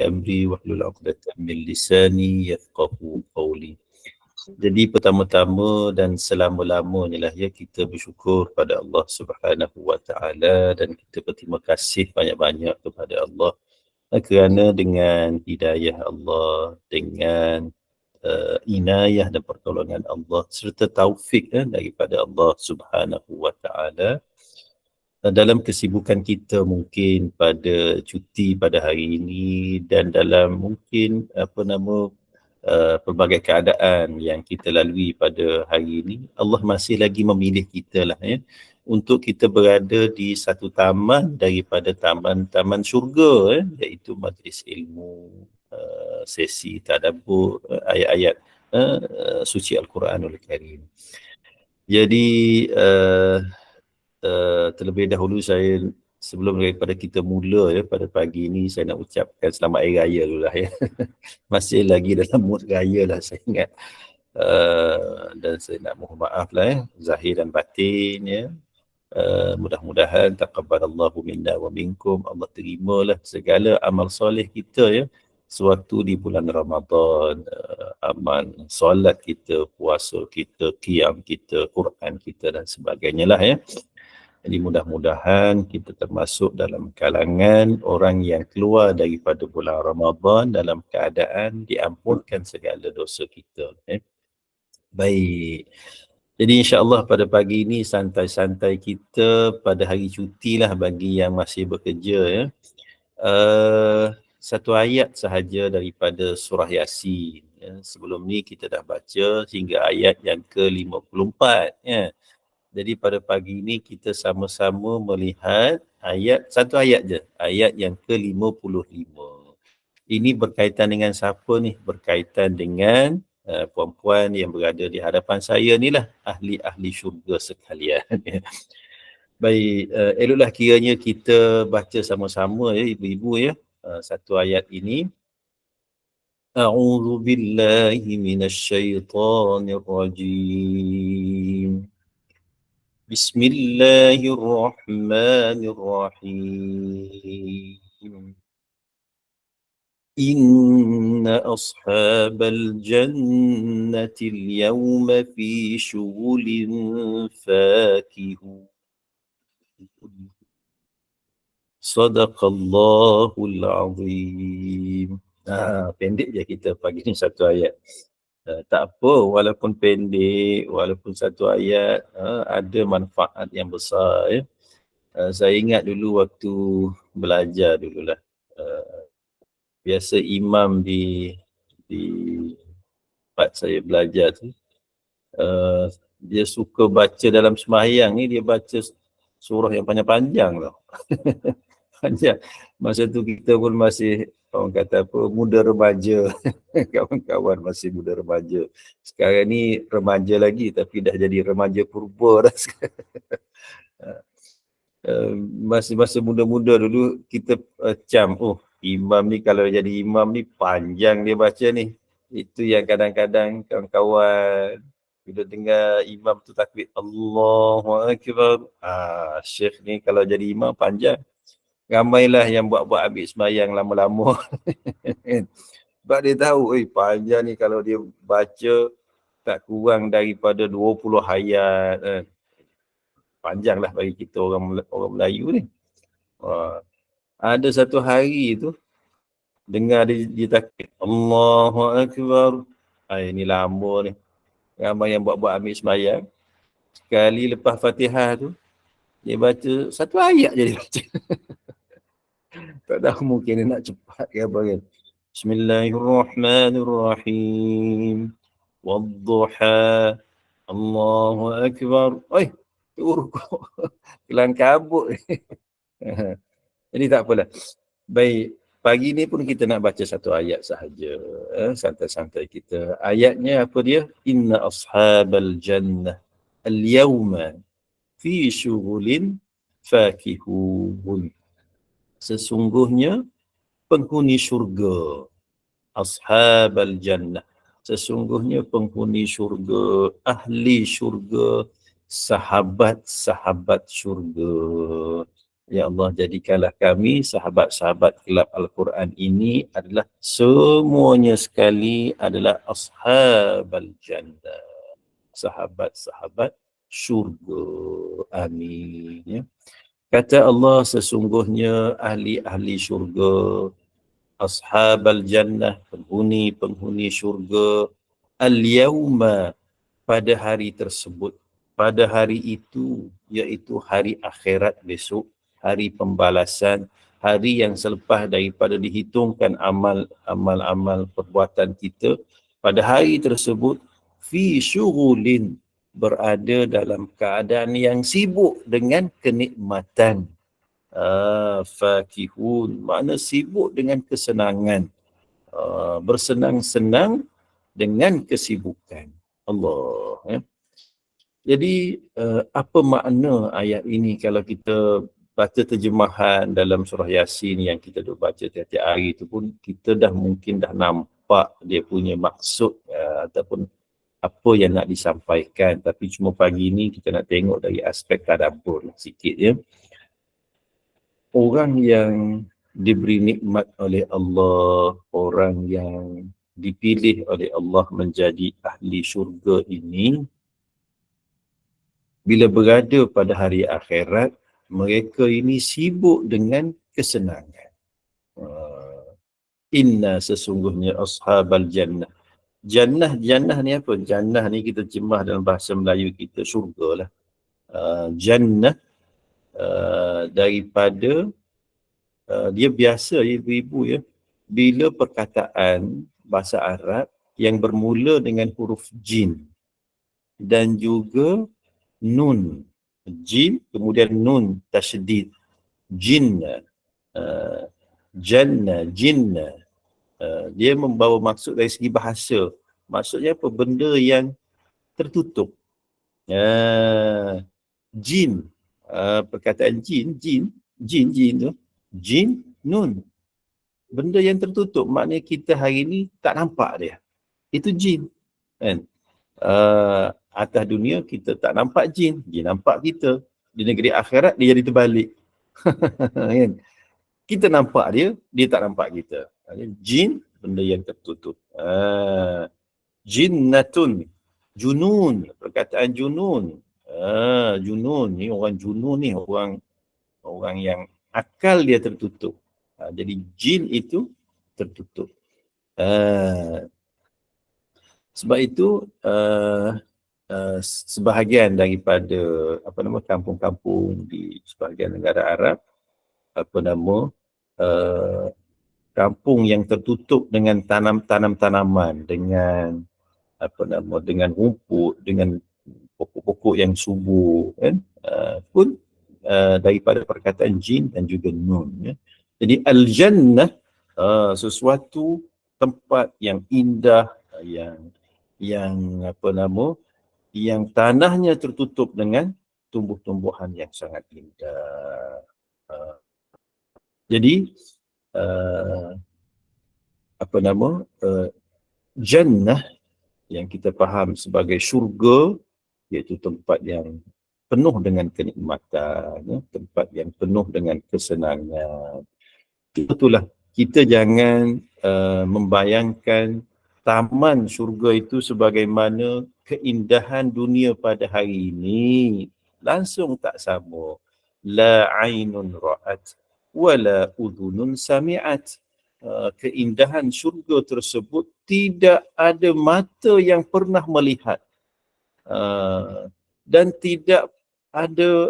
amri wahlul 'uqdatam min lisani yafqahu qawli. Jadi pertama-tama dan selama-lamanya lah ya, kita bersyukur pada Allah Subhanahu wa taala dan kita berterima kasih banyak-banyak kepada Allah kerana dengan hidayah Allah, dengan inayah dan pertolongan Allah serta taufik daripada Allah Subhanahu wa taala, dalam kesibukan kita mungkin pada cuti pada hari ini dan dalam mungkin pelbagai keadaan yang kita lalui pada hari ini, Allah masih lagi memilih kita lah ya, untuk kita berada di satu taman daripada taman-taman syurga, iaitu majlis ilmu, sesi tadabbur ayat-ayat suci Al-Quranul Karim. Jadi terlebih dahulu saya, sebelum daripada kita mula ya pada pagi ini, saya nak ucapkan selamat Hari Raya dulu lah ya. Masih lagi dalam mood raya lah saya ingat. Dan saya nak mohon maaf lah ya, zahir dan batin ya. Mudah-mudahan taqabbalallahu minna wa minkum, Allah terimalah segala amal soleh kita ya, sewaktu di bulan Ramadan, amal solat kita, puasa kita, qiyam kita, Quran kita dan sebagainya lah ya. Jadi mudah-mudahan kita termasuk dalam kalangan orang yang keluar daripada bulan Ramadan dalam keadaan diampunkan segala dosa kita. Baik. Jadi insya-Allah pada pagi ini santai-santai kita pada hari cuti lah bagi yang masih bekerja ya. Satu ayat sahaja daripada surah Yasin. Ya. Sebelum ni kita dah baca hingga ayat yang ke-54 ya. Jadi pada pagi ini kita sama-sama melihat satu ayat je, ayat yang ke-55. Ini berkaitan dengan siapa ni? Berkaitan dengan puan-puan yang berada di hadapan saya ni lah, ahli-ahli syurga sekalian. Baik, eloklah kiranya kita baca sama-sama ya ibu-ibu ya, satu ayat ini. A'udzu billahi minasyaitonir rajim. Bismillahirrahmanirrahim. Inna ashabal jannati al-yawma fi syughulin fakihun. Sadaqallahul azim. Pendek je kita pagi ni satu ayat. Tak apa, walaupun pendek, walaupun satu ayat, ada manfaat yang besar ya. Saya ingat dulu waktu belajar dululah, biasa imam di tempat saya belajar tu, dia suka baca dalam sembahyang ni, dia baca surah yang panjang-panjang tau. Panjang. Masa tu kita pun masih, orang kata apa, muda remaja. Kawan-kawan masih muda remaja. Sekarang ni remaja lagi tapi dah jadi remaja purba dah sekarang. Masa muda-muda dulu kita imam ni kalau jadi imam ni panjang dia baca ni. Itu yang kadang-kadang kawan-kawan bila dengar imam tu takbir Allahu Akbar, Syekh ni kalau jadi imam panjang. Ramailah yang buat-buat ambil sembahyang lama-lama. Sebab dia tahu, panjang ni kalau dia baca tak kurang daripada 20 ayat. Panjanglah bagi kita orang Melayu ni. Ada satu hari tu, dengar dia takbir Allahu Akbar. Ini lama ni. Ramai yang buat-buat ambil sembahyang. Sekali lepas Fatihah tu, dia baca satu ayat je dia baca. Tak tahu mungkin dia nak cepat ke apa kan. Bismillahirrahmanirrahim. Wadduha. Allahu Akbar. Rukuk. Kelang kabut. Jadi tak apalah. Baik. Pagi ni pun kita nak baca satu ayat sahaja. Santai-santai kita. Ayatnya apa dia? Inna ashabal jannah al-yawma fi syughulin fakihun. Sesungguhnya penghuni syurga, ashabal jannah, sesungguhnya penghuni syurga, ahli syurga, sahabat-sahabat syurga. Ya Allah, jadikanlah kami sahabat-sahabat kelab Al-Quran ini adalah semuanya sekali adalah ashabal jannah. Sahabat-sahabat syurga. Amin. Ya. Kata Allah, sesungguhnya ahli-ahli syurga, ashabal jannah, penghuni-penghuni syurga, al-yawma, pada hari tersebut, pada hari itu, iaitu hari akhirat besok, hari pembalasan, hari yang selepas daripada dihitungkan amal-amal perbuatan kita, pada hari tersebut, fi syughulin, berada dalam keadaan yang sibuk dengan kenikmatan. Fakihun, makna sibuk dengan kesenangan. Bersenang-senang dengan kesibukan. Allah. Ya. Jadi apa makna ayat ini kalau kita baca terjemahan dalam surah Yasin yang kita duk baca tiap-tiap hari itu pun kita dah mungkin dah nampak dia punya maksud ataupun apa yang nak disampaikan, tapi cuma pagi ni kita nak tengok dari aspek tadabbur sikit ya. Orang yang diberi nikmat oleh Allah, orang yang dipilih oleh Allah menjadi ahli syurga ini, bila berada pada hari akhirat, mereka ini sibuk dengan kesenangan. Inna, sesungguhnya ashabal jannah. Jannah ni apa? Jannah ni kita terjemah dalam bahasa Melayu kita syurga lah. Jannah daripada dia biasa ibu-ibu ya, bila perkataan bahasa Arab yang bermula dengan huruf jin dan juga nun, jin kemudian nun tasydid, jinna, janna, jinna, dia membawa maksud dari segi bahasa. Maksudnya apa? Benda yang tertutup. Jin, perkataan jin tu, jin, nun, benda yang tertutup, maknanya kita hari ni tak nampak dia, itu jin kan. Atas dunia kita tak nampak jin nampak kita. Di negeri akhirat dia jadi terbalik. Kan? Kita nampak dia tak nampak kita. Jin, benda yang tertutup. Jinnatun, junun, perkataan junun. Junun ni, orang junun ni orang yang akal dia tertutup. Jadi jin itu tertutup. Sebab itu sebahagian daripada kampung-kampung di sebahagian negara Arab, kampung yang tertutup dengan tanaman-tanaman, dengan dengan rumput, dengan pokok-pokok yang subur kan, pun daripada perkataan jin dan juga nun ya. Jadi al-jannah sesuatu tempat yang indah, yang tanahnya tertutup dengan tumbuh-tumbuhan yang sangat indah. Jadi jannah yang kita faham sebagai syurga, iaitu tempat yang penuh dengan kenikmatan, ya, tempat yang penuh dengan kesenangan. Itulah, kita jangan membayangkan taman syurga itu sebagaimana keindahan dunia pada hari ini. Langsung tak sama. La ainun ra'at wala udhunun sami'at. Keindahan syurga tersebut tidak ada mata yang pernah melihat. Dan tidak ada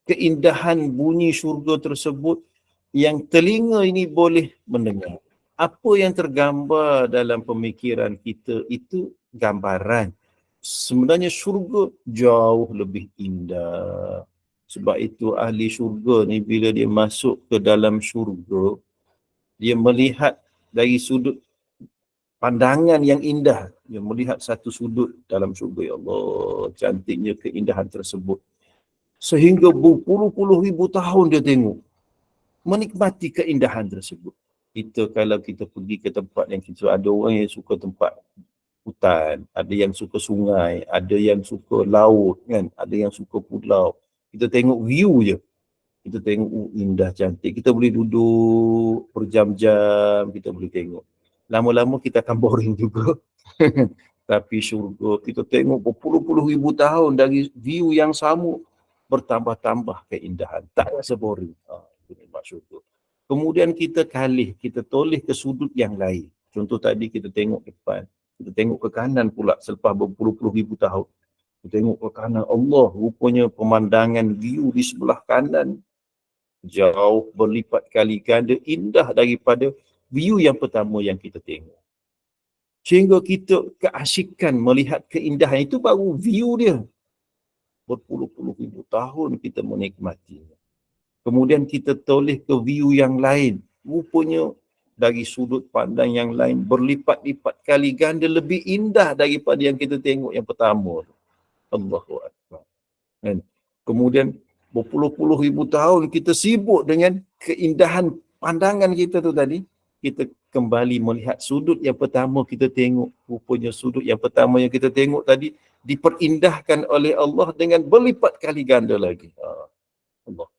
keindahan bunyi syurga tersebut yang telinga ini boleh mendengar. Apa yang tergambar dalam pemikiran kita itu gambaran. Sebenarnya syurga jauh lebih indah. Sebab itu ahli syurga ni bila dia masuk ke dalam syurga, dia melihat dari sudut pandangan yang indah. Dia melihat satu sudut dalam syurga. Ya Allah, cantiknya keindahan tersebut. Sehingga berpuluh-puluh ribu tahun dia tengok, menikmati keindahan tersebut. Kalau kita pergi ke tempat yang kita, ada orang yang suka tempat hutan, ada yang suka sungai, ada yang suka laut kan, ada yang suka pulau. Kita tengok view je. Kita tengok indah cantik. Kita boleh duduk berjam-jam, kita boleh tengok. Lama-lama kita akan boring juga. Tapi syurga kita tengok berpuluh-puluh ribu tahun dari view yang sama, bertambah-tambah keindahan. Tak rasa boring. Itu nikmat syurga. Kemudian kita kita toleh ke sudut yang lain. Contoh tadi kita tengok depan, kita tengok ke kanan pula selepas berpuluh-puluh ribu tahun. Kita tengok ke kanan, Allah, rupanya pemandangan view di sebelah kanan jauh berlipat kali ganda indah daripada view yang pertama yang kita tengok. Sehingga kita keasikan melihat keindahan itu baru view dia. Berpuluh-puluh ribu tahun kita menikmatinya. Kemudian kita toleh ke view yang lain. Rupanya dari sudut pandang yang lain berlipat-lipat kali ganda lebih indah daripada yang kita tengok yang pertama. Allahu Akbar. Kan? Kemudian berpuluh-puluh ribu tahun kita sibuk dengan keindahan pandangan kita tu tadi. Kita kembali melihat sudut yang pertama kita tengok. Rupanya sudut yang pertama yang kita tengok tadi diperindahkan oleh Allah dengan berlipat kali ganda lagi. Allah.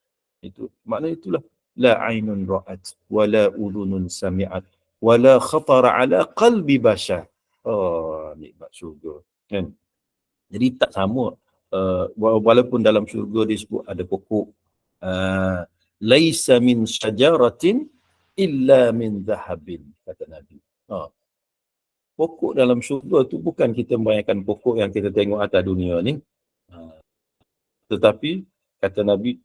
Itu maknanya itulah la ainun ra'at wala udhunun sami'at wala khatara ala qalbi bashar. Nikmat syurga. Kan? Jadi tak sama. Walaupun dalam syurga disebut ada pokok, laisa min syajaratin illa min zahabin, kata Nabi. Pokok dalam syurga tu bukan kita membayangkan pokok yang kita tengok atas dunia ni, tetapi kata Nabi,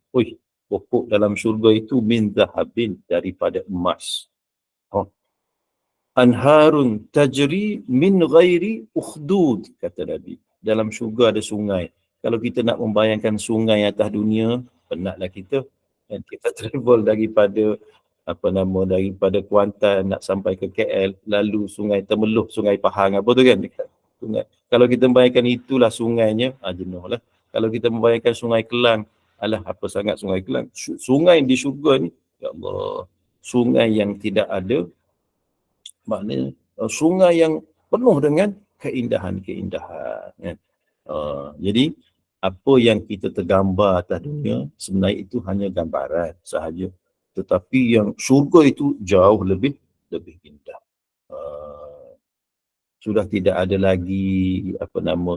pokok dalam syurga itu min zahabin, daripada emas. Anharun tajri min ghairi ukhdud, kata Nabi. Dalam syurga ada sungai. Kalau kita nak membayangkan sungai atas dunia, penatlah kita. Dan kita travel daripada daripada Kuantan nak sampai ke KL, lalu sungai Temeloh, sungai Pahang, apa tu kan? Sungai. Kalau kita membayangkan itulah sungainya, jenuh lah. Kalau kita membayangkan sungai Kelang, alah apa sangat sungai Kelang. Sungai di syurga ni, ya Allah, sungai yang tidak ada, maknanya sungai yang penuh dengan keindahan-keindahan. Jadi apa yang kita tergambar atas dunia sebenarnya itu hanya gambaran sahaja, tetapi yang syurga itu jauh lebih indah. Sudah tidak ada lagi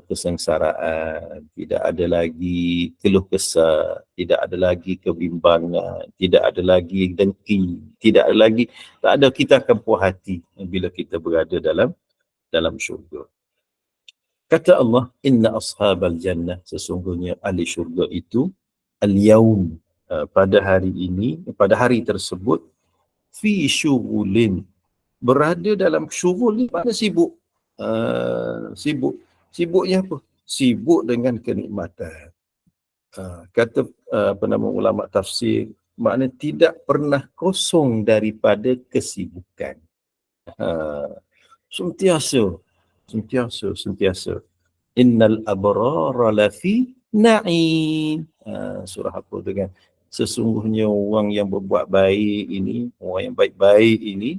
kesengsaraan, tidak ada lagi keluh kesah, tidak ada lagi kebimbangan, tidak ada lagi dengki, tak ada, kita akan puas hati bila kita berada dalam syurga. Kata Allah, inna ashabal jannah, sesungguhnya ahli syurga itu al-yaum, pada hari ini, pada hari tersebut, fi syughulin, berada dalam syughul ni, mana sibuk. Sibuknya apa? Sibuk dengan kenikmatan. Kata ulama tafsir, makna tidak pernah kosong daripada kesibukan. Sentiasa. Innal abrara lafi na'im. Surah apa tu kan? Sesungguhnya orang yang berbuat baik ini, orang yang baik-baik ini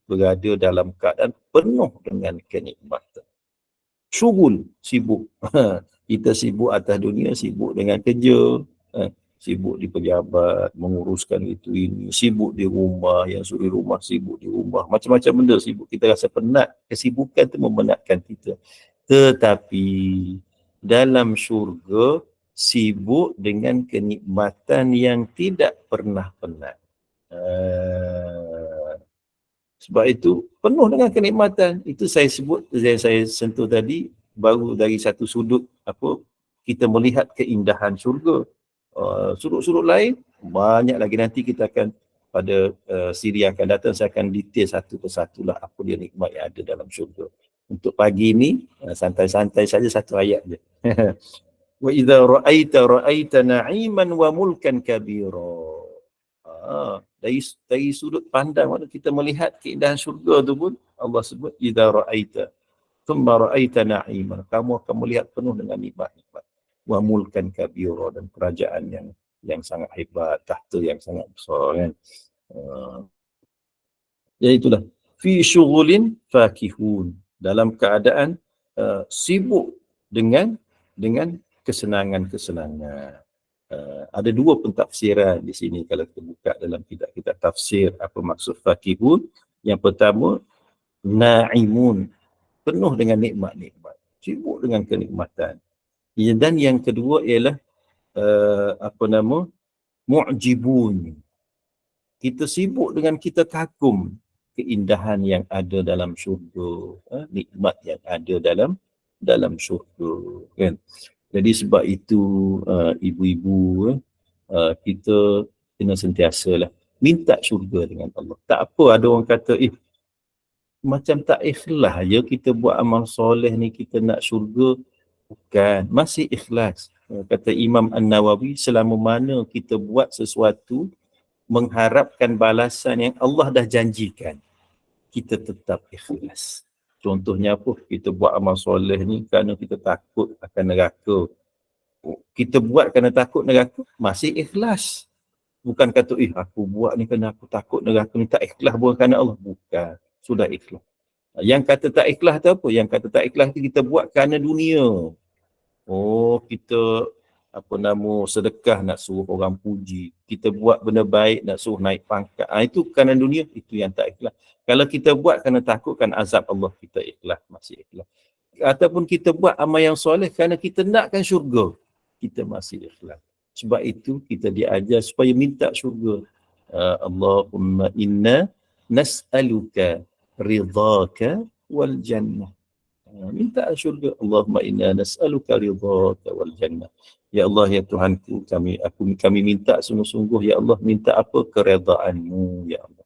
berada dalam keadaan penuh dengan kenikmatan. Syughul, sibuk. Kita sibuk atas dunia, sibuk dengan kerja, sibuk di pejabat, menguruskan itu ini, sibuk di rumah, yang suri rumah sibuk di rumah, macam-macam benda sibuk. Kita rasa penat, kesibukan itu memenatkan kita. Tetapi dalam syurga sibuk dengan kenikmatan yang tidak pernah penat. Sebab itu penuh dengan kenikmatan. Itu saya sebut, saya sentuh tadi, baru dari satu sudut kita melihat keindahan syurga. Sudut-sudut lain banyak lagi, nanti kita akan pada siri yang akan datang saya akan detail satu persatu lah apa dia nikmat yang ada dalam syurga. Untuk pagi ni santai-santai saja satu ayat je. Wa idza ra'aita na'iman wa mulkan kabira. Dari sudut pandang mana kita melihat keindahan syurga tu pun Allah sebut idza ra'aita thumma ra'aita na'iman, kamu akan melihat penuh dengan nikmat-nikmat, wa mulkan kabira, dan kerajaan yang sangat hebat, tahta yang sangat besar kan. Jadi itulah fi syughulin fakihun, dalam keadaan sibuk dengan kesenangan-kesenangan. Ada dua pentafsiran di sini kalau kita buka dalam kitab-kitab tafsir apa maksud fakihun. Yang pertama, na'imun, penuh dengan nikmat-nikmat, sibuk dengan kenikmatan. Dan yang kedua ialah mu'jibun, kita sibuk dengan kita kagum keindahan yang ada dalam syurga, nikmat yang ada dalam syurga, kan. Jadi sebab itu ibu-ibu, kita kena sentiasalah minta syurga dengan Allah. Tak apa ada orang kata macam tak ikhlas je kita buat amal soleh ni kita nak syurga. Bukan, masih ikhlas. Kata Imam An-Nawawi, selama mana kita buat sesuatu mengharapkan balasan yang Allah dah janjikan, kita tetap ikhlas. Contohnya apa? Kita buat amal soleh ni kerana kita takut akan neraka. Kita buat kerana takut neraka, masih ikhlas. Bukan kata, aku buat ni kerana aku takut neraka ni, tak ikhlas bukan kerana Allah. Bukan, sudah ikhlas. Yang kata tak ikhlas tu apa? Yang kata tak ikhlas tu kita buat kerana dunia. Kita sedekah nak suruh orang puji. Kita buat benda baik nak suruh naik pangkat. Itu kerana dunia, itu yang tak ikhlas. Kalau kita buat kerana takutkan azab Allah, kita ikhlas, masih ikhlas. Ataupun kita buat amal yang soleh kerana kita nakkan syurga, kita masih ikhlas. Sebab itu kita diajar supaya minta syurga. Allahumma inna nas'aluka ridhaka wal jannah. Minta syurga. Allahumma inna nas'aluka ridhaka wal jannah. Ya Allah, ya Tuhanku, kami minta sungguh-sungguh, ya Allah, minta apa? Keredaanmu, ya Allah.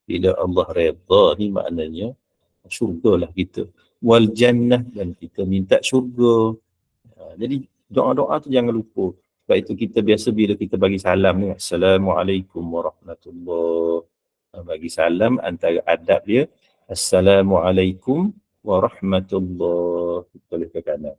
Bila Allah redha ni maknanya syurga lah kita. Wal jannah, dan kita minta syurga. Jadi doa-doa tu jangan lupa. Sebab itu kita biasa bila kita bagi salam ni, Assalamualaikum warahmatullahi. Bagi salam antara adab dia, Assalamualaikum warahmatullahi. Boleh ke kanan.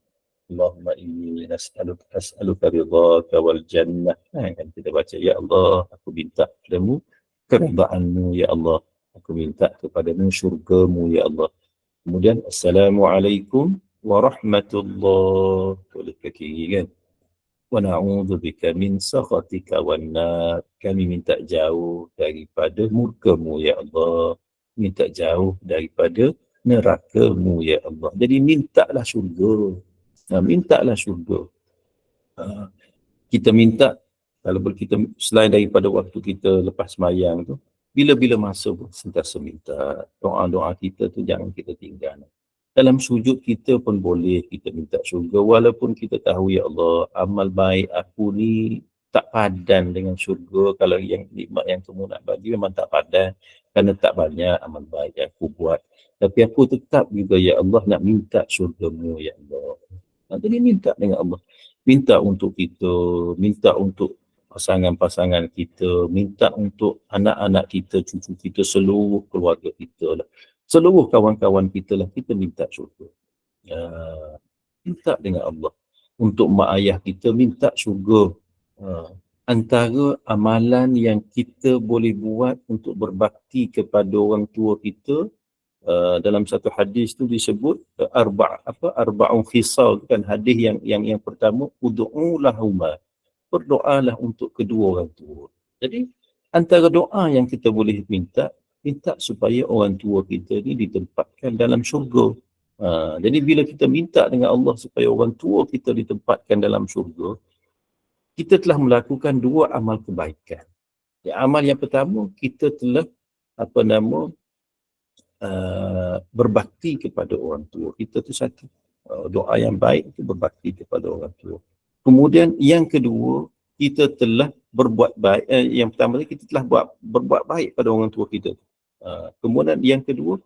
Allahumma inni as'aluka ridhaka wal jannah. Kan kita baca, ya Allah, aku minta kepadamu keredaanmu, ya Allah. Aku minta kepadamu syurgamu, ya Allah. Kemudian Assalamualaikum warahmatullahi. Boleh ke kiri, kan. Wa na'udzubika min sakhatika wan nar. Kami minta jauh daripada murkamu, ya Allah. Minta jauh daripada neraka-Mu, ya Allah. Jadi mintalah syurga. Mintalah syurga. Kita minta, kalau kita selain daripada waktu kita lepas sembahyang tu, bila-bila masa pun sentiasa minta. Doa-doa kita tu jangan kita tinggal. Dalam sujud kita pun boleh kita minta syurga, walaupun kita tahu, ya Allah, amal baik aku ni tak padan dengan syurga. Kalau yang nikmat yang Kamu nak bagi memang tak padan, kerana tak banyak amal baik yang aku buat. Tapi aku tetap juga, ya Allah, nak minta syurga-Mu, ya Allah. Jadi minta dengan Allah. Minta untuk kita, minta untuk pasangan-pasangan kita, minta untuk anak-anak kita, cucu kita, seluruh keluarga kita lah. Seluruh kawan-kawan kita lah, kita minta syurga. Minta dengan Allah. Untuk mak ayah kita, minta syurga. Antara amalan yang kita boleh buat untuk berbakti kepada orang tua kita, dalam satu hadis tu disebut arba'un khisal, kan. Hadis yang pertama, ud'u lahuma, berdoalah untuk kedua orang tua. Jadi antara doa yang kita boleh minta supaya orang tua kita ni ditempatkan dalam syurga. Jadi bila kita minta dengan Allah supaya orang tua kita ditempatkan dalam syurga, kita telah melakukan dua amal kebaikan. Amal yang pertama, kita telah berbakti kepada orang tua kita, tu satu. Doa yang baik itu berbakti kepada orang tua. Kemudian yang kedua, kita telah berbuat baik. Yang pertama kita telah berbuat baik pada orang tua kita. Kemudian yang kedua,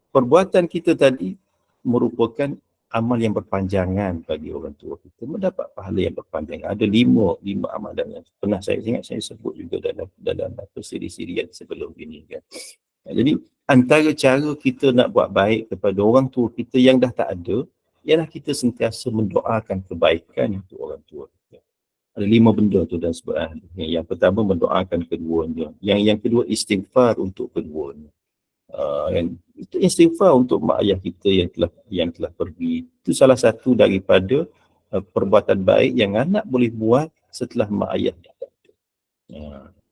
perbuatan kita tadi merupakan amal yang berpanjangan bagi orang tua kita, mendapat pahala yang berpanjangan. Ada lima amalan yang pernah saya sebut juga dalam siri-siri yang sebelum ini, kan. Jadi antara cara kita nak buat baik kepada orang tua kita yang dah tak ada, ialah kita sentiasa mendoakan kebaikan untuk orang tua kita. Ada 5 benda tu dan sebagainya. Yang pertama, mendoakan keduanya. Yang kedua, istighfar untuk keduanya. Itu istighfar untuk mak ayah kita yang telah pergi. Itu salah satu daripada perbuatan baik yang anak boleh buat setelah mak ayah.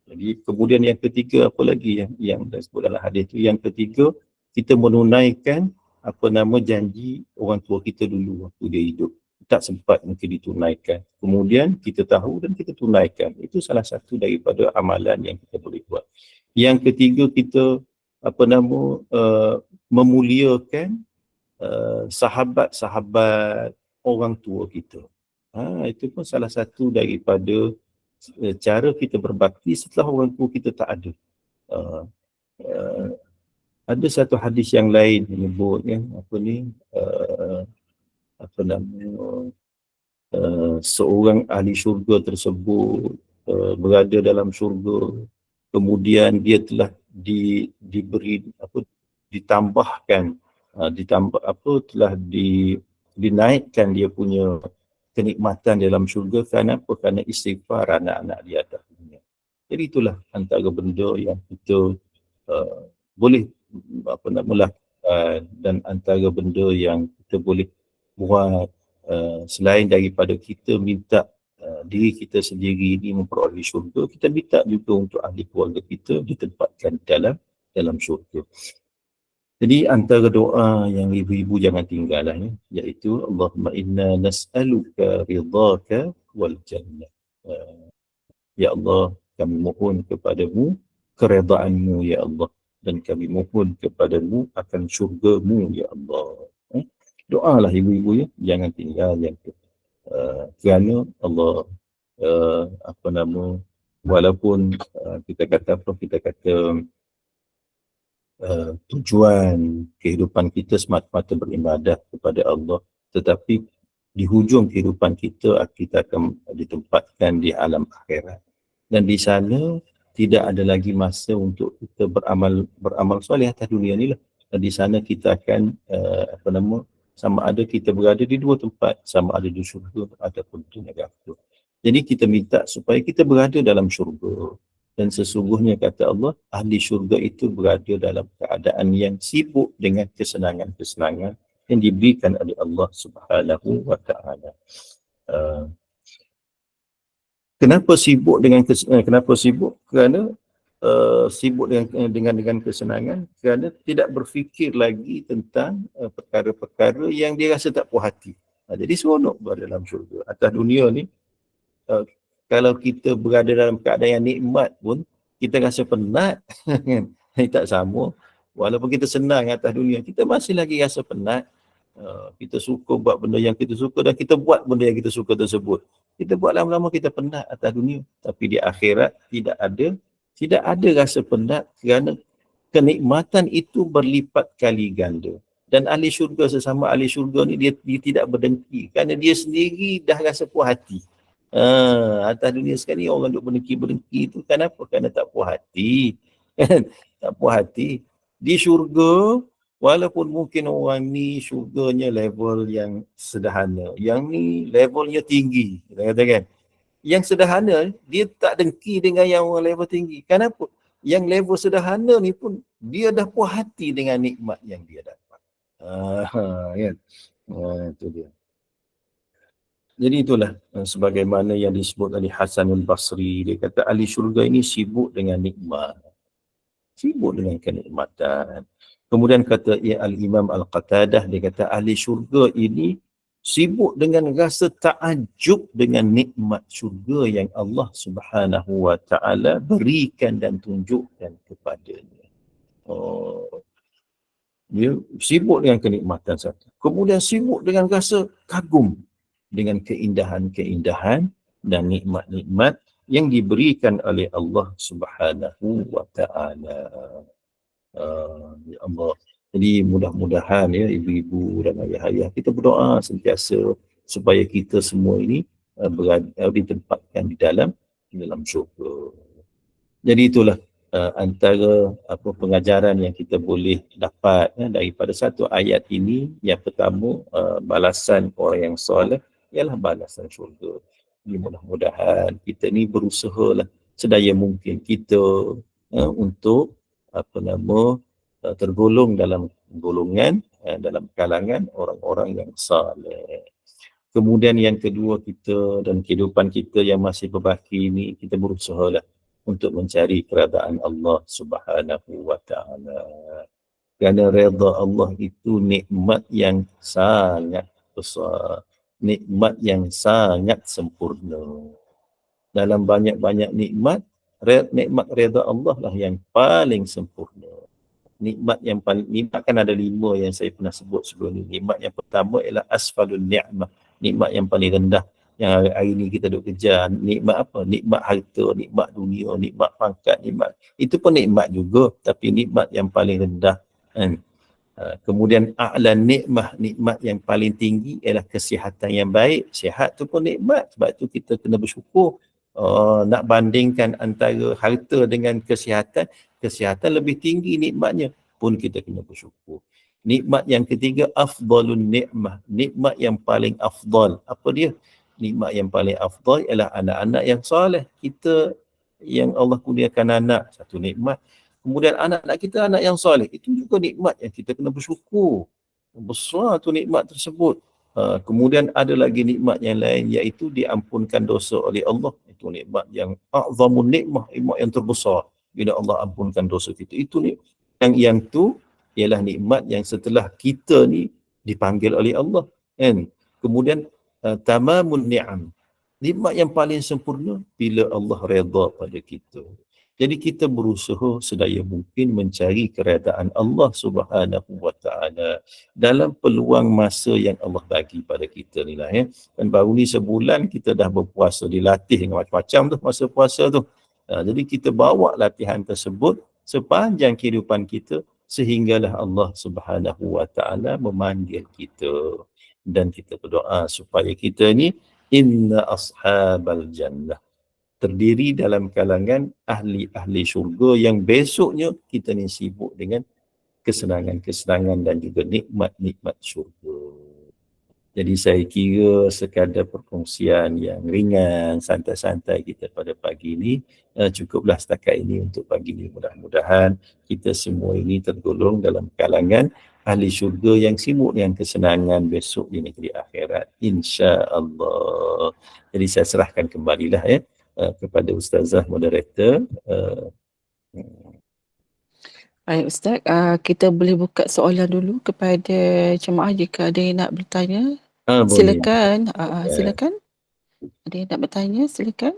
Jadi kemudian yang ketiga apa lagi yang disebut dalam hadis tu, yang ketiga kita menunaikan apa nama janji orang tua kita dulu waktu dia hidup, tak sempat mungkin ditunaikan, kemudian kita tahu dan kita tunaikan. Itu salah satu daripada amalan yang kita boleh buat. Yang ketiga kita apa nama memuliakan sahabat-sahabat orang tua kita. Itu pun salah satu daripada cara kita berbakti setelah orang tua kita tak ada. Ada satu hadis yang lain menyebut apa nama seorang ahli syurga tersebut berada dalam syurga, kemudian dia telah diberi ditambahkan dinaikkan dia punya kenikmatan dalam syurga. Kenapa? Kerana istighfar anak-anak dia atas dunia. Jadi itulah antara benda yang kita boleh lakukan, dan antara benda yang kita boleh buat selain daripada kita minta diri kita sendiri ini memperoleh syurga, kita minta juga untuk ahli keluarga kita ditempatkan dalam syurga. Jadi antara doa yang ibu-ibu jangan tinggal iaitu Allahumma inna nas'aluka ridhaka wal jannah. Ya Allah, kami mohon kepadamu keredaanmu ya Allah, dan kami mohon kepadamu akan syurgamu ya Allah. Doalah ibu-ibu jangan tinggal yang tu. Kerana Allah walaupun kita kata tujuan kehidupan kita semata-mata beribadah kepada Allah, tetapi di hujung kehidupan kita akan ditempatkan di alam akhirat, dan di sana tidak ada lagi masa untuk kita beramal soleh atas dunia ni lah. Dan di sana kita akan sama ada kita berada di dua tempat, sama ada di syurga ataupun di neraka. Jadi kita minta supaya kita berada dalam syurga. Dan sesungguhnya kata Allah, ahli syurga itu berada dalam keadaan yang sibuk dengan kesenangan-kesenangan yang diberikan oleh Allah Subhanahu wa Ta'ala. Kenapa sibuk? Kerana sibuk dengan kesenangan, kerana tidak berfikir lagi tentang perkara-perkara yang dia rasa tak puas hati. Jadi seronok berada dalam syurga. Atas dunia ni, kalau kita berada dalam keadaan yang nikmat pun, kita rasa penat. Ini tak sama. Walaupun kita senang atas dunia, kita masih lagi rasa penat. Kita suka buat benda yang kita suka dan kita buat benda yang kita suka tersebut. Kita buat lama-lama kita penat atas dunia. Tapi di akhirat tidak ada rasa penat, kerana kenikmatan itu berlipat kali ganda. Dan ahli syurga sesama ahli syurga ni dia tidak berdengki, kerana dia sendiri dah rasa puas hati. Atas dunia sekali orang duk berdengki tu kenapa? Kerana tak puas hati. Tak puas hati. Di syurga, walaupun mungkin orang ni syurganya level yang sederhana, yang ni levelnya tinggi, kita katakan. Yang sederhana, dia tak dengki dengan yang orang level tinggi. Kenapa? Yang level sederhana ni pun, dia dah puas hati dengan nikmat yang dia dapat. Kan? Itu dia. Jadi itulah sebagaimana yang disebut oleh Hasanul Basri. Dia kata ahli syurga ini sibuk dengan nikmat. Sibuk dengan kenikmatan. Kemudian kata Al-Imam Al-Qatadah, dia kata ahli syurga ini sibuk dengan rasa takjub dengan nikmat syurga yang Allah Subhanahu wa Ta'ala berikan dan tunjukkan kepadanya. Dia sibuk dengan kenikmatan satu. Kemudian sibuk dengan rasa kagum dengan keindahan-keindahan dan nikmat-nikmat yang diberikan oleh Allah Subhanahu wa Ta'ala. Ya Allah. Jadi mudah-mudahan ibu-ibu dan ayah-ayah kita berdoa sentiasa supaya kita semua ini ditempatkan di dalam syurga. Jadi itulah antara pengajaran yang kita boleh dapat daripada satu ayat ini. Yang pertama, balasan orang yang soleh ialah balasan syurga. Jadi mudah-mudahan kita ni berusahalah sedaya mungkin kita untuk tergolong dalam golongan dalam kalangan orang-orang yang saleh. Kemudian yang kedua, kita dan kehidupan kita yang masih berbaki ini, kita berusaha lah untuk mencari keredaan Allah Subhanahu wa Ta'ala. Kerana redha Allah itu nikmat yang sangat besar, nikmat yang sangat sempurna. Dalam banyak-banyak nikmat, nikmat redha Allah lah yang paling sempurna. Nikmat kan ada 5 yang saya pernah sebut sebelum ni. Nikmat yang pertama ialah asfalun ni'mah, nikmat yang paling rendah yang hari ni kita duk kejar. Nikmat apa? Nikmat harta, nikmat dunia, nikmat pangkat, nikmat itu pun nikmat juga, tapi nikmat yang paling rendah kan. Kemudian a'la nikmah, nikmat yang paling tinggi ialah kesihatan yang baik. Sihat tu pun nikmat, sebab tu kita kena bersyukur. Nak bandingkan antara harta dengan kesihatan, kesihatan lebih tinggi nikmatnya, pun kita kena bersyukur. Nikmat yang ketiga, afdalun nikmah, nikmat yang paling afdal. Apa dia? Nikmat yang paling afdal ialah anak-anak yang soleh. Kita yang Allah kurniakan anak, satu nikmat. Kemudian anak-anak kita anak yang soleh, itu juga nikmat yang kita kena bersyukur. Besar tu nikmat tersebut. Kemudian ada lagi nikmat yang lain, iaitu diampunkan dosa oleh Allah. Itu nikmat yang a'zamun nikmah, nikmat yang terbesar. Bila Allah ampunkan dosa kita, itu nikmat. Yang tu ialah nikmat yang setelah kita ni dipanggil oleh Allah. Kan? Kemudian tamamun ni'am, nikmat yang paling sempurna bila Allah redha pada kita. Jadi kita berusaha sedaya mungkin mencari keredaan Allah Subhanahu wa Ta'ala dalam peluang masa yang Allah bagi pada kita ni lah ya. Dan baru ni sebulan kita dah berpuasa, dilatih dengan macam-macam tu masa puasa tu. Jadi kita bawa latihan tersebut sepanjang kehidupan kita sehinggalah Allah Subhanahu wa Ta'ala memanggil kita. Dan kita berdoa supaya kita ni inna ashabal jannah, terdiri dalam kalangan ahli-ahli syurga yang besoknya kita ni sibuk dengan kesenangan-kesenangan dan juga nikmat-nikmat syurga. Jadi saya kira sekadar perkongsian yang ringan, santai-santai kita pada pagi ini, cukuplah setakat ini untuk pagi ini. Mudah-mudahan kita semua ini tergolong dalam kalangan ahli syurga yang sibuk dengan kesenangan besok di negeri akhirat, insya-Allah. Jadi saya serahkan kembalilah ya kepada Ustazah moderator. Baik Ustaz, kita boleh buka soalan dulu kepada jemaah jika ada yang nak bertanya. Boleh. Silakan, silakan. Ada yang nak bertanya, silakan.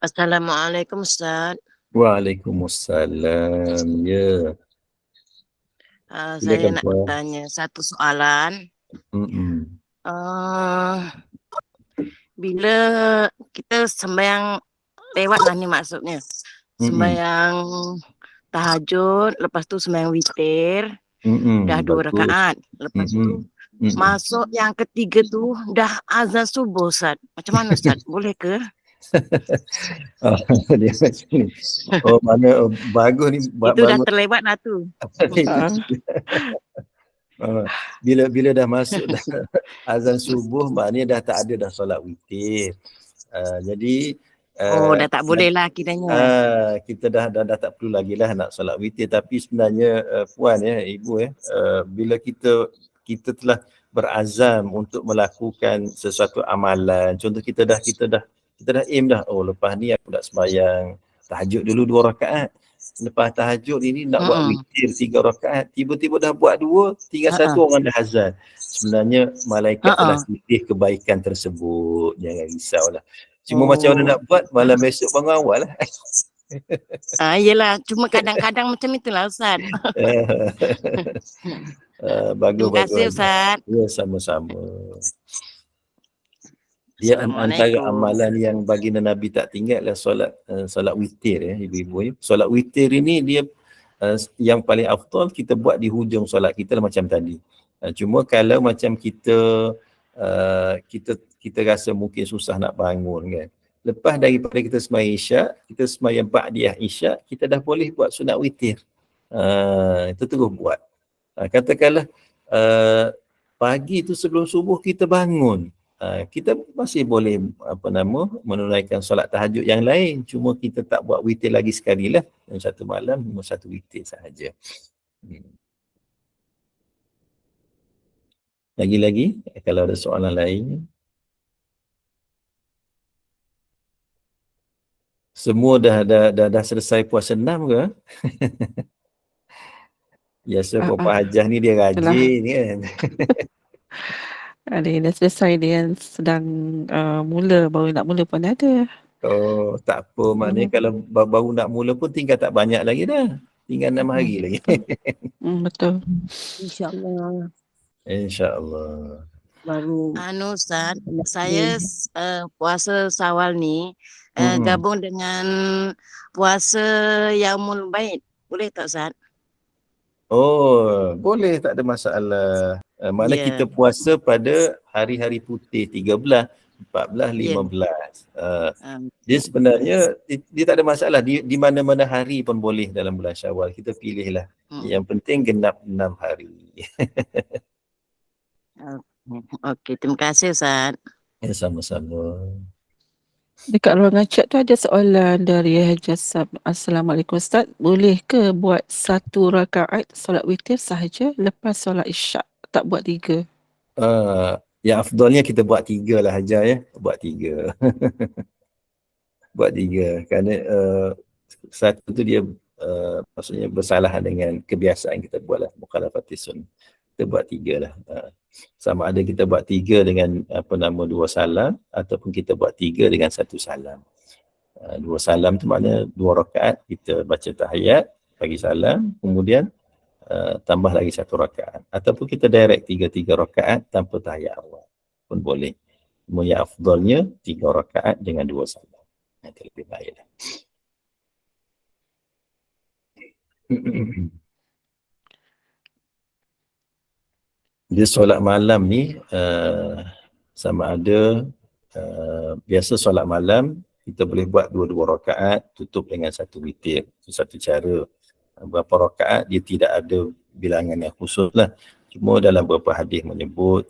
Assalamualaikum Ustaz. Waalaikumsalam. Ya. Saya nak bertanya satu soalan. Bila kita sembahyang lewat lah ni maksudnya. Sembahyang tahajud, lepas tu sembahyang witir, dah 2 rakaat. Lepas tu masuk yang ketiga tu dah azan subuh Ustaz. Macam mana Ustaz? Boleh ke? Dia macam ni. Mana bagus ni. Itu dah terlewat lah tu. Bila dah masuk dah azan subuh, maknanya dah tak ada dah solat witir. Jadi dah tak boleh lah kiranya. kita dah tak perlu lagi lah nak solat witir. Tapi sebenarnya puan ya, ibu ya, bila kita telah berazam untuk melakukan sesuatu amalan, contoh kita dah aim dah, lepas ni aku nak sembahyang tahajud dulu 2 rakaat. Lepas tahajud ini nak buat witir 3 rakaat, tiba-tiba dah buat 2, tinggal 1 orang dah azan. Sebenarnya malaikat telah pilih kebaikan tersebut. Jangan risaulah. Cuma macam mana nak buat, malam besok bangun awal lah. Yelah, cuma kadang-kadang macam itulah Ustaz. Bagus. Terima kasih Ustaz. Ya, sama-sama. Dia antara amalan yang baginda Nabi tak tinggal lah solat witir ya, ibu-ibu ya. Solat witir ini dia yang paling afdal kita buat di hujung solat kita lah macam tadi. Cuma kalau macam kita rasa mungkin susah nak bangun kan, lepas daripada kita sembahyang isyak, kita sembahyang ba'diyah isyak, kita dah boleh buat sunat witir. Itu terus buat. Katakanlah pagi tu sebelum subuh kita bangun, kita masih boleh menunaikan solat tahajud yang lain, cuma kita tak buat witir lagi sekali lah, dalam satu malam cuma satu witir sahaja. Lagi-lagi kalau ada soalan lain. Semua dah selesai puasa 6 ke? Biasa Puan Hajah ni dia rajin kan. Ada yang dah selesai, dia yang sedang baru nak mula pun ada. Oh, tak apa. Maknanya kalau baru nak mula pun tinggal tak banyak lagi dah. Tinggal 6 hari lagi. Betul. InsyaAllah. InsyaAllah. Baru Ustaz, saya puasa Syawal ni gabung dengan puasa Yaumul Bait. Boleh tak Ustaz? Oh, boleh, tak ada masalah. Mana kita puasa pada hari-hari putih 13, 14, 15. Dia sebenarnya dia tak ada masalah. Di mana-mana hari pun boleh dalam bulan Syawal. Kita pilihlah. Yang penting genap 6 hari. Okey, terima kasih Ustaz. Ya, sama-sama. Dekat ruangan chat tu ada soalan dari Haji Sab. Assalamualaikum Ustaz. Boleh ke buat 1 rakaat solat witir sahaja lepas solat isyak? Tak buat 3? Yang afdalnya kita buat 3 lah Hajar ya. Buat 3. Buat 3. Kerana satu tu dia maksudnya bersalahan dengan kebiasaan kita buat lah. Mukhalafatis sunnah. Kita buat 3 lah. Sama ada kita buat 3 dengan 2 salam ataupun kita buat 3 dengan 1 salam. 2 salam tu maknanya 2 rakaat kita baca tahiyat, bagi salam, kemudian tambah lagi 1 rakaat. Ataupun kita direct 3 rakaat tanpa tahiyat awal pun boleh. Cuma yang afdalnya 3 rakaat dengan 2 salam. Itu lebih baik lah. Dia solat malam ni sama ada biasa solat malam kita boleh buat 2 rakaat tutup dengan 1 witir. Itu satu cara. Berapa rakaat dia tidak ada bilangan yang khusus lah. Cuma dalam beberapa hadis menyebut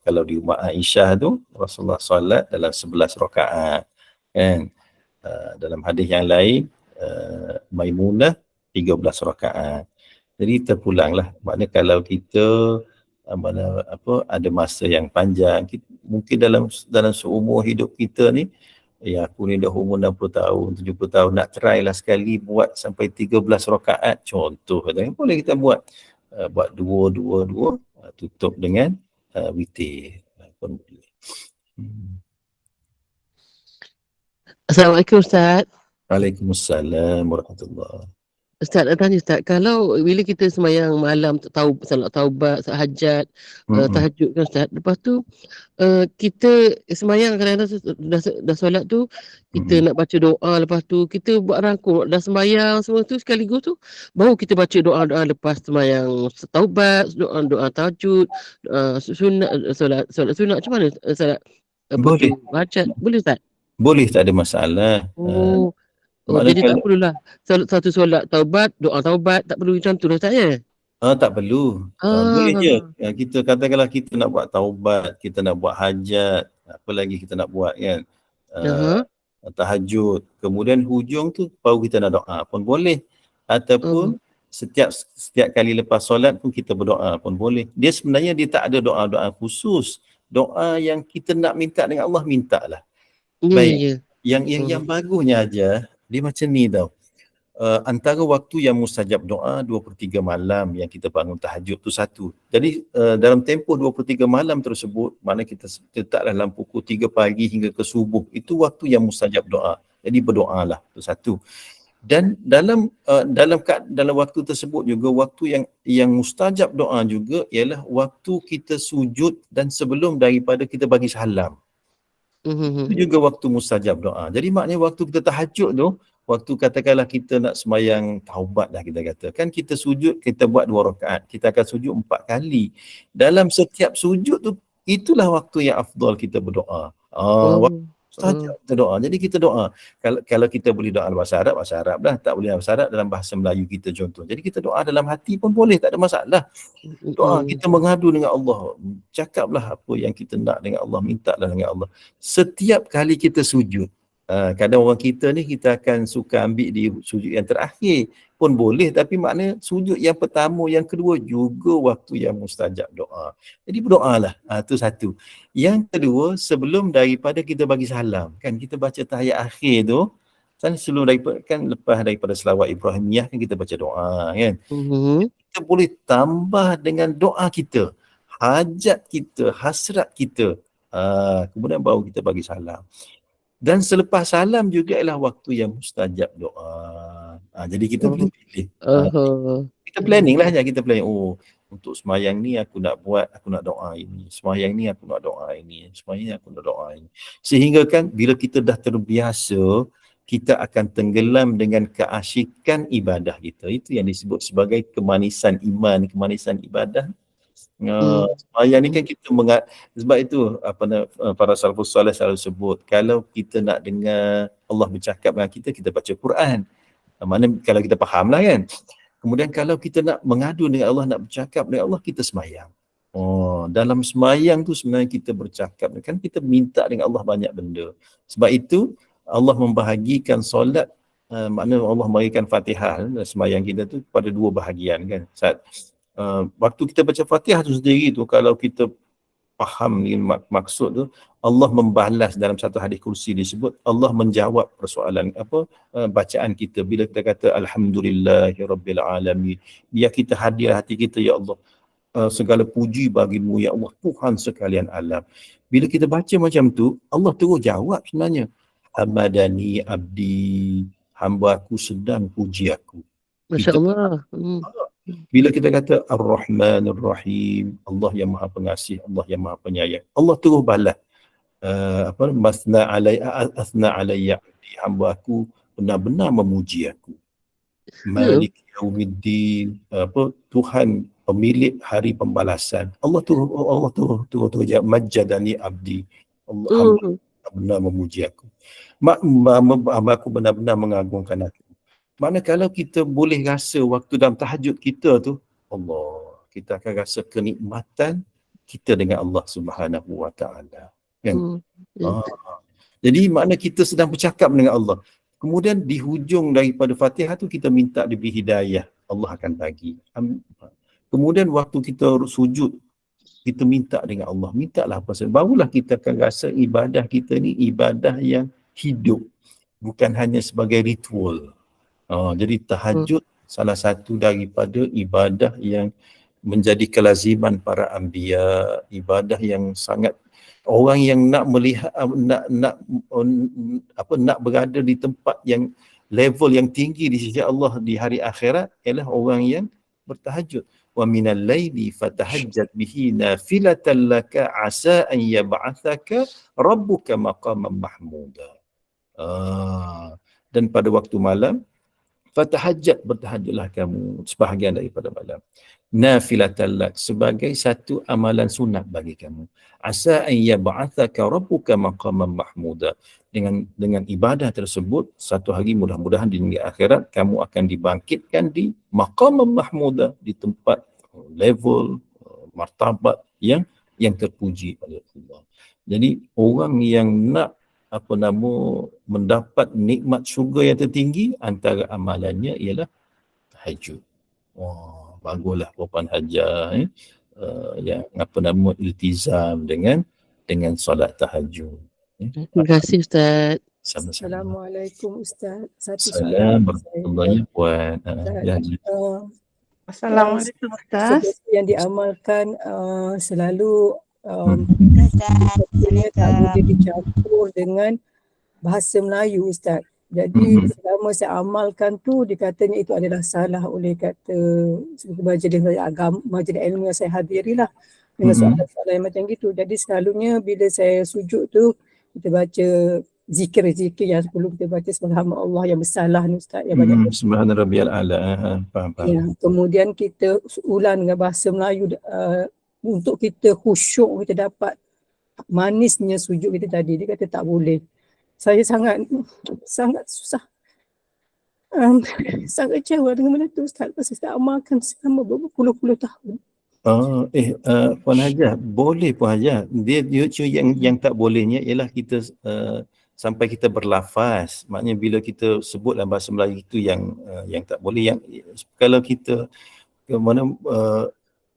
kalau di rumah Aisyah tu Rasulullah solat dalam 11 rakaat kan. Dalam hadis yang lain Maimunah 13 rakaat. Jadi terpulanglah. Maknanya kalau kita ada masa yang panjang, mungkin dalam seumur hidup kita ni, aku ni dah umur 60 tahun, 70 tahun, nak try lah sekali buat sampai 13 rakaat contoh, boleh kita buat 2, tutup dengan witir pun boleh. Assalamualaikum Ustaz. Waalaikumsalam warahmatullahi. Ustaz nak tanya Ustaz, kalau bila kita sembahyang malam salat taubat, hajat, tahajud kan Ustaz, lepas tu kita sembahyang kadang-kadang dah solat tu kita nak baca doa, lepas tu kita buat rangkum dah sembahyang semua tu sekaligus tu baru kita baca doa-doa lepas sembahyang taubat, doa tahajud, solat sunat, macam mana solat boleh hajat, boleh Ustaz? Boleh, tak ada masalah. Jadi tak perlulah satu solat taubat, doa taubat, tak perlu macam tu lah Ustaz ya? Tak perlu. Boleh je. Kita katakanlah kita nak buat taubat, kita nak buat hajat, apa lagi kita nak buat kan. Tahajud. Kemudian hujung tu baru kita nak doa pun boleh. Ataupun setiap kali lepas solat pun kita berdoa pun boleh. Dia sebenarnya dia tak ada doa-doa khusus. Doa yang kita nak minta dengan Allah, mintalah. Baik. Yang bagusnya aja dia macam ni tau. Antara waktu yang mustajab doa 23 malam yang kita bangun tahajud tu satu. Jadi dalam tempoh 23 malam tersebut, mana kita letaklah dalam pukul 3 pagi hingga ke subuh, itu waktu yang mustajab doa. Jadi berdoalah, tu satu. Dan dalam waktu tersebut juga waktu yang mustajab doa juga ialah waktu kita sujud dan sebelum daripada kita bagi salam. Itu juga waktu mustajab doa. Jadi maknanya waktu kita tahajud tu, waktu katakanlah kita nak sembahyang taubat lah kita kata. Kan kita sujud, kita buat 2 rakaat. Kita akan sujud 4 kali. Dalam setiap sujud tu, itulah waktu yang afdal kita berdoa. Mustajab kita doa. Jadi kita doa. Kalau kita boleh doa dalam bahasa Arab dah. Tak boleh dalam bahasa Arab, dalam bahasa Melayu kita contoh. Jadi kita doa dalam hati pun boleh, tak ada masalah. Doa kita mengadu dengan Allah. Cakaplah apa yang kita nak dengan Allah, mintalah dengan Allah. Setiap kali kita sujud, kadang orang kita ni kita akan suka ambil di sujud yang terakhir pun boleh, tapi makna sujud yang pertama, yang kedua juga waktu yang mustajab doa. Jadi berdoalah. Itu satu. Yang kedua, sebelum daripada kita bagi salam, kan kita baca tahiyat akhir tu, kan sebelum daripada, kan lepas daripada selawat Ibrahimiyah kan kita baca doa kan. Kita boleh tambah dengan doa kita, hajat kita, hasrat kita. Kemudian baru kita bagi salam. Dan selepas salam juga ialah waktu yang mustajab doa. Jadi kita boleh pilih. Kita planning lah, kita planning. Untuk semayang ni aku nak doa ini. Semayang ni aku nak doa ini. Semayang ni aku nak doa ini. Sehingga kan bila kita dah terbiasa, kita akan tenggelam dengan keasyikan ibadah kita. Itu yang disebut sebagai kemanisan iman, kemanisan ibadah. Semayang ni kan kita sebab itu para salafus salih selalu sebut, kalau kita nak dengar Allah bercakap dengan kita, kita baca Quran. Mana kalau kita faham lah kan. Kemudian kalau kita nak mengadu dengan Allah, nak bercakap dengan Allah, kita semayang. Dalam semayang tu sebenarnya kita bercakap, kan kita minta dengan Allah banyak benda. Sebab itu Allah membahagikan solat, makna Allah memberikan Fatihah semayang kita tu pada dua bahagian kan. Waktu kita baca Fatihah tu sendiri tu, kalau kita faham maksud tu, Allah membalas. Dalam satu hadis kursi disebut Allah menjawab persoalan bacaan kita bila kita kata alhamdulillahirabbil alamin. Biar kita hadir hati kita, ya Allah, segala puji bagimu ya Allah, Tuhan sekalian alam. Bila kita baca macam tu, Allah terus jawab sebenarnya. Hamadani abdi, hamba aku sedang puji aku. Masya-Allah. Bila kita kata Ar-Rahmanir Rahim, Allah yang Maha Pengasih, Allah yang Maha Penyayang, Allah terus balas. Masna alayya abdi, hamba aku benar-benar memuji aku. Malik yaumiddin, Tuhan pemilik hari pembalasan. Allah terus jawab, majjadani abdi, Allah hamba benar memuji aku. Hamba aku benar-benar mengagungkan aku. Makna kalau kita boleh rasa waktu dalam tahajud kita tu, Allah, kita akan rasa kenikmatan kita dengan Allah Subhanahu Wa Taala. Kan? Jadi makna kita sedang bercakap dengan Allah. Kemudian di hujung daripada Fatihah tu kita minta diberi hidayah, Allah akan bagi. Kemudian waktu kita sujud, kita minta dengan Allah, mintalah apa saja. Barulah kita akan rasa ibadah kita ni ibadah yang hidup, bukan hanya sebagai ritual. Jadi tahajud salah satu daripada ibadah yang menjadi kelaziman para anbiya, ibadah yang sangat orang yang nak melihat nak berada di tempat yang level yang tinggi di sisi Allah di hari akhirat ialah orang yang bertahajud. Wa minal laili fatahajjat bihi nafilatan laka asa an yab'athaka rabbuka maqaman mahmuda. Dan pada waktu malam bertahajudlah kamu sebahagian daripada malam. Nafilatan lak, sebagai satu amalan sunat bagi kamu. Asa an yab'athaka rabbuka maqaman mahmuda. Dengan ibadah tersebut, satu hari mudah-mudahan di dunia akhirat kamu akan dibangkitkan di maqaman mahmuda, di tempat level martabat yang terpuji oleh Allah. Jadi orang yang nak mendapat nikmat syurga yang tertinggi, antara amalannya ialah tahajud. Baguslah puan Hajah yang iltizam dengan solat tahajud. Terima kasih Ustaz. Sama-sama. Assalamualaikum Ustaz. Satu Assalamualaikum warahmatullahi wabarakatuh. Assalamualaikum Ustaz. Seperti yang diamalkan selalu Assalamualaikum. tak boleh dicampur dengan bahasa Melayu Ustaz. Jadi selama saya amalkan tu, dikatanya itu adalah salah oleh kata majlis agama, majlis ilmu yang saya hadirilah, dengan soalan-soalan yang macam gitu. Jadi selalunya bila saya sujud tu, kita baca zikir-zikir yang perlu kita baca subhanallah Allah yang besarlah ni Ustaz, yang banyak. Subhana rabbiyal a'la. Faham. Ya, kemudian kita ulang dengan bahasa Melayu untuk kita khusyuk, kita dapat manisnya sujud kita tadi. Dia kata tak boleh. saya sangat susah. Sangat kecewa dengan benda tu Ustaz. Pasal saya amalkan selama berpuluh-puluh tahun. Puan Hajah, boleh Puan Hajah. Dia yang tak bolehnya ialah kita sampai kita berlafaz. Maknanya bila kita sebut dalam bahasa Melayu itu yang tak boleh. Yang kalau kita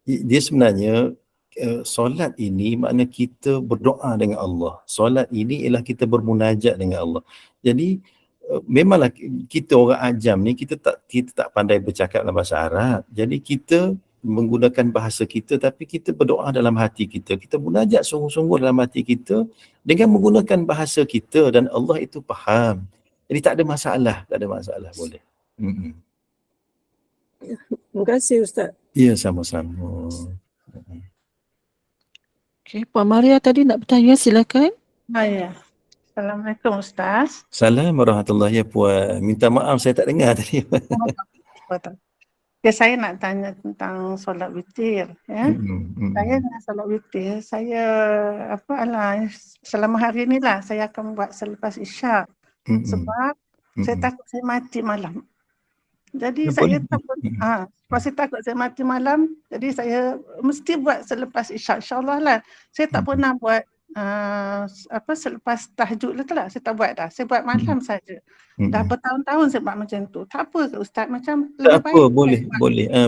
dia sebenarnya solat ini makna kita berdoa dengan Allah. Solat ini ialah kita bermunajat dengan Allah. Jadi memanglah kita orang ajam ni kita tak pandai bercakap dalam bahasa Arab. Jadi kita menggunakan bahasa kita tapi kita berdoa dalam hati kita. Kita munajat sungguh-sungguh dalam hati kita dengan menggunakan bahasa kita dan Allah itu faham. Jadi tak ada masalah, boleh. Terima kasih Ustaz. Ya, sama-sama. Okey, Puan Maria tadi nak bertanya, silakan. Ya. Assalamualaikum Ustaz. Assalamualaikum warahmatullahi wabarakatuh. Puan, minta maaf saya tak dengar tadi. Okay, saya nak tanya tentang solat witir. Ya. Saya dengan solat witir, saya selama hari ni lah saya akan buat selepas isyak. Sebab saya takut saya mati malam. Jadi saya takut, sebab saya takut saya mati malam, jadi saya mesti buat selepas isyak. InsyaAllah lah. Saya tak pernah buat selepas tahajud lah, saya tak buat dah. Saya buat malam saja. Dah bertahun-tahun saya buat macam tu. Tak apa ke Ustaz? Macam tak apa,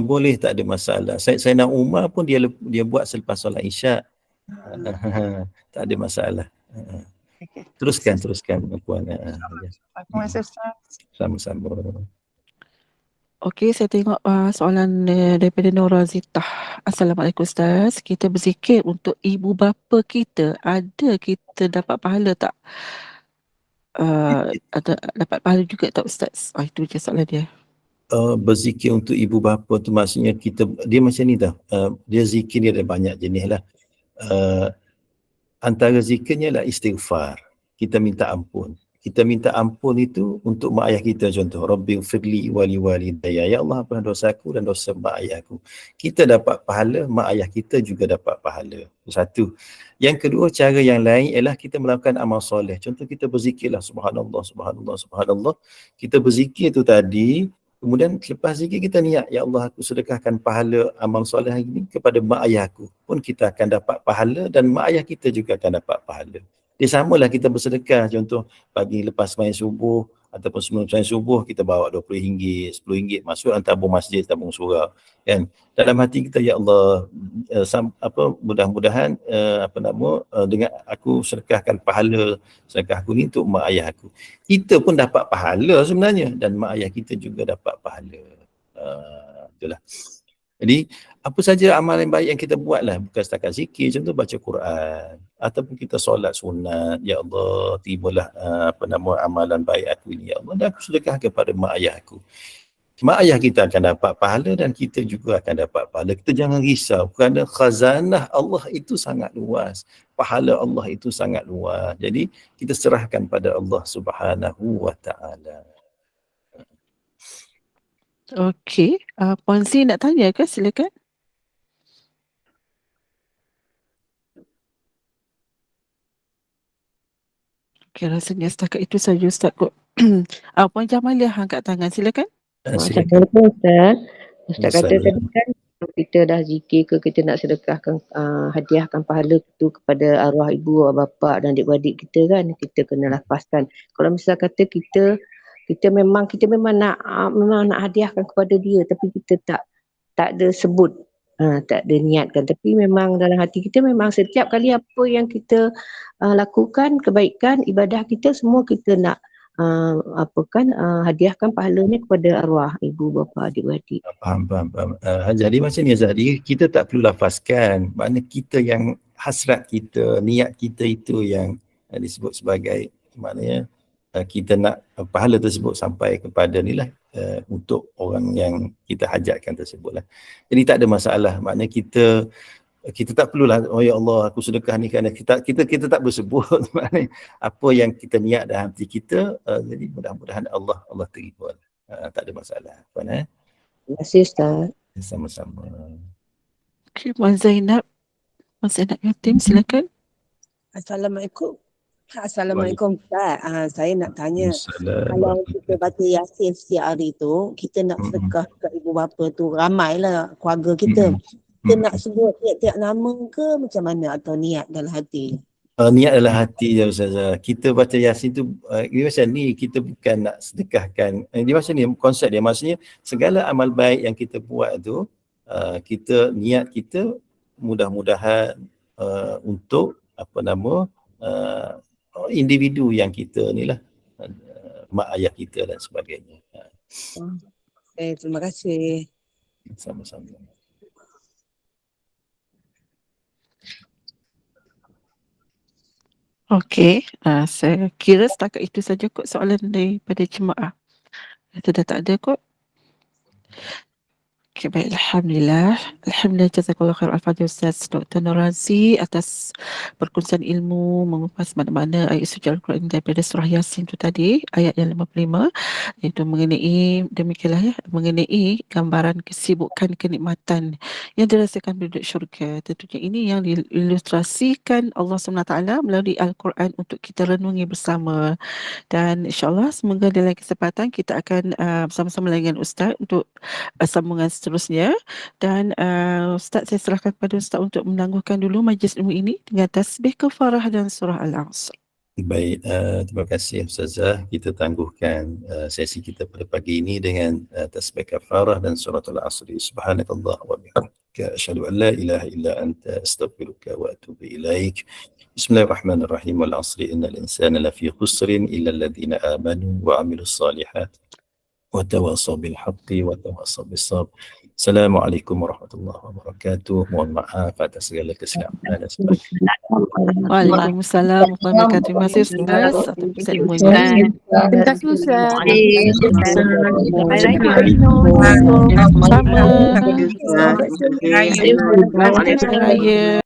boleh, tak ada masalah. Saya nak Umar pun dia buat selepas solat isyak. Tak ada masalah. Okay. Teruskan Puan. Terima kasih Ustaz. Sama-sama. Okey, saya tengok soalan daripada Nora Zitah. Assalamualaikum Ustaz. Kita berzikir untuk ibu bapa kita. Ada kita dapat pahala tak? Ada dapat pahala juga tak Ustaz? Itu je soalan dia. Berzikir untuk ibu bapa tu maksudnya dia macam ni tau. Dia zikir dia ada banyak jenis lah. Antara zikirnya lah istighfar. Kita minta ampun. Kita minta ampun itu untuk mak ayah kita, contoh Rabbighfirli wa liwalidayya, ya Allah ampun dosaku dan dosa mak ayahku. Kita dapat pahala, mak ayah kita juga dapat pahala. Satu. Yang kedua, cara yang lain ialah kita melakukan amal soleh. Contoh kita berzikirlah subhanallah. Kita berzikir tu tadi, kemudian selepas zikir kita niat, ya Allah aku sedekahkan pahala amal soleh ini kepada mak ayahku. Pun kita akan dapat pahala dan mak ayah kita juga akan dapat pahala. Dia samalah kita bersedekah, contoh pagi lepas sembahyang subuh ataupun sebelum sembahyang subuh kita bawa RM20, RM10 masuk dalam tabung masjid, tabung surau, kan. Dalam hati kita, ya Allah, mudah-mudahan dengan aku sedekahkan pahala sedekah aku ni untuk mak ayah aku. Kita pun dapat pahala sebenarnya dan mak ayah kita juga dapat pahala. Itulah. Jadi apa saja amalan baik yang kita buatlah, bukan setakat zikir, contoh baca Quran ataupun kita solat sunat, ya Allah tibalah amalan baik aku ini, ya Allah, dan aku sedekah kepada mak ayah aku. Mak ayah kita akan dapat pahala dan kita juga akan dapat pahala. Kita jangan risau kerana khazanah Allah itu sangat luas, pahala Allah itu sangat luas. Jadi kita serahkan pada Allah Subhanahu wa taala. Okey, Puan Z nak tanya ke? Silakan. Okey, rasanya setakat itu saja Ustaz kot. Puan Jamaliah angkat tangan, silakan. Assalamualaikum Ustaz. Ustaz kata tadi kan kita dah zikir ke kita nak sedekahkan hadiahkan pahala itu kepada arwah ibu, bapa dan adik-beradik kita kan, kita kena lafazkan. Kalau misal kata kita memang nak hadiahkan kepada dia tapi kita tak ada sebut, tak ada niatkan, tapi memang dalam hati kita memang setiap kali apa yang kita lakukan kebaikan ibadah kita semua kita nak hadiahkan pahalanya kepada arwah ibu bapa adik-beradik. Faham. Jadi macam ni Azhari, kita tak perlu lafazkan, makna kita yang hasrat kita, niat kita itu yang disebut sebagai, maknanya kita nak pahala tersebut sampai kepada ni lah, untuk orang yang kita hajatkan tersebut lah. Jadi tak ada masalah, maknanya kita tak perlulah, oh ya Allah aku sedekah ni kerana kita tak bersebut maknanya apa yang kita niat dalam hati kita. Jadi mudah-mudahan Allah terima. Tak ada masalah. Terima kasih Ustaz. Sama-sama. Okey, Puan Zainab Yatim, silakan. Assalamualaikum. Assalamualaikum Ustaz. Saya nak tanya, kalau kita Waalaikumsalam. baca Yasin setiap hari tu, kita nak sedekah kat ibu bapa tu, ramailah keluarga kita. Kita nak sebut tiap-tiap nama ke macam mana, atau niat dalam hati? Niat dalam hati je Ustazah. Kita baca Yasin tu, dia macam ni, kita bukan nak sedekahkan. Dia macam ni konsep dia, maksudnya segala amal baik yang kita buat tu, kita niat kita mudah-mudahan untuk individu yang kita ni lah, mak ayah kita dan sebagainya. Terima kasih. Sama-sama. Okey, saya kira setakat itu saja kot soalan daripada jemaah. Sudah tak ada kot. Okay, baik. Alhamdulillah. Alhamdulillah, jazakallah khair al-Fadhil Ustaz Dr. Nur Razi atas perkongsian ilmu mengupas mana-mana ayat suci Al-Quran daripada surah Yasin itu tadi, ayat yang 55, iaitu mengenai, demikianlah ya, mengenai gambaran kesibukan kenikmatan yang dirasakan penduduk syurga. Tentunya ini yang diilustrasikan Allah SWT melalui Al-Quran untuk kita renungi bersama. Dan insyaAllah semoga di lain kesempatan kita akan bersama-sama dengan Ustaz untuk sambungan seterusnya. Dan Ustaz, saya serahkan kepada Ustaz untuk menangguhkan dulu majlis ilmu ini dengan tasbih kafarah dan surah Al-Asr. Baik, terima kasih Ustazah. Kita tangguhkan sesi kita pada pagi ini dengan tasbih kafarah dan surah Al-Asr. Subhanakallah wa bihamdika asyhadu an la ilaha illa anta astaghfiruka wa atubu ilaik. Bismillahirrahmanirrahim. Wal 'asri innal insana lafi khusrin illa alladhina amanu wa 'amilus solihat wa tawasaw bil haqqi wa tawasaw bis sabr. Assalamualaikum warahmatullahi wabarakatuh. Mohon maaf atas segala kesilapan dan sebagainya. Waalaikumsalam warahmatullahi wabarakatuh. Terima kasih Ustaz atas perkongsian ilmu ini. Terima kasih Ustaz. Sama. Selamat Raya.